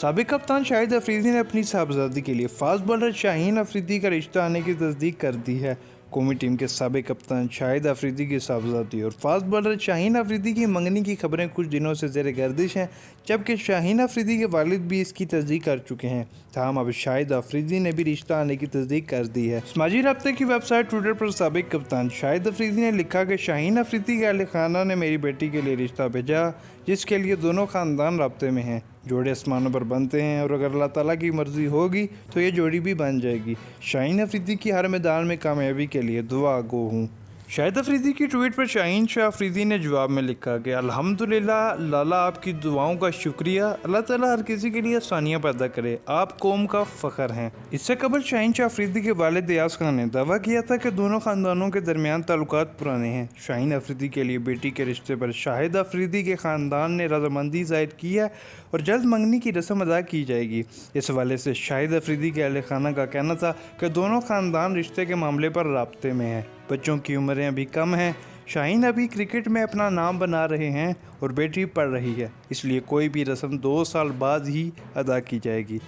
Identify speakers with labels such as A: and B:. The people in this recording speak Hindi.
A: साबिक कप्तान शाहिद अफरीदी ने अपनी साहबजादी के लिए फास्ट बॉलर शाहीन अफरीदी का रिश्ता आने की तस्दीक कर दी है। कौमी टीम के साबिक कप्तान शाहिद अफरीदी की साहबजादी और फास्ट बॉलर शाहीन अफरीदी की मंगनी की खबरें कुछ दिनों से ज़ेर गर्दिश हैं, जबकि शाहीन अफरीदी के वालिद भी इसकी तस्दीक कर चुके हैं। ताहम अब शाहिद अफरीदी ने भी रिश्ता आने की तस्दीक कर दी है। समाजी राब्ते की वेबसाइट ट्विटर पर साबिक कप्तान शाहिद अफरीदी ने लिखा कि शाहीन अफरीदी के अहल खाना ने मेरी बेटी के लिए रिश्ता भेजा, जिसके लिए दोनों ख़ानदान राब्ते में हैं। जोड़े आसमानों पर बनते हैं और अगर अल्लाह ताला की मर्ज़ी होगी तो ये जोड़ी भी बन जाएगी। शाहीन अफरीदी की हर मैदान में कामयाबी के लिए दुआ गो हूँ। शाहिद अफरीदी की ट्वीट पर शाहीन शाह अफरीदी ने जवाब में लिखा कि अल्हम्दुलिल्लाह लाला, आपकी दुआओं का शुक्रिया। अल्लाह ताला हर किसी के लिए आसानियाँ पैदा करे, आप कौम का फ़ख्र हैं। इससे कबल शाहीन शाह अफरीदी के वालिद अयाज खान ने दावा किया था कि दोनों ख़ानदानों के दरमियान ताल्लुकात पुराने हैं। शाहीन अफरीदी के लिए बेटी के रिश्ते पर शाहिद अफरीदी के ख़ानदान ने रजामंदी ज़ाहिर की है और जल्द मंगनी की रस्म अदा की जाएगी। इस हवाले से शाहिद अफरीदी के अहल खाना का कहना था कि दोनों ख़ानदान रिश्ते के मामले पर राब्ते में हैं। बच्चों की उम्रें अभी कम हैं। शाहीन अभी क्रिकेट में अपना नाम बना रहे हैं और बेटी पढ़ रही है, इसलिए कोई भी रस्म 2 साल बाद ही अदा की जाएगी।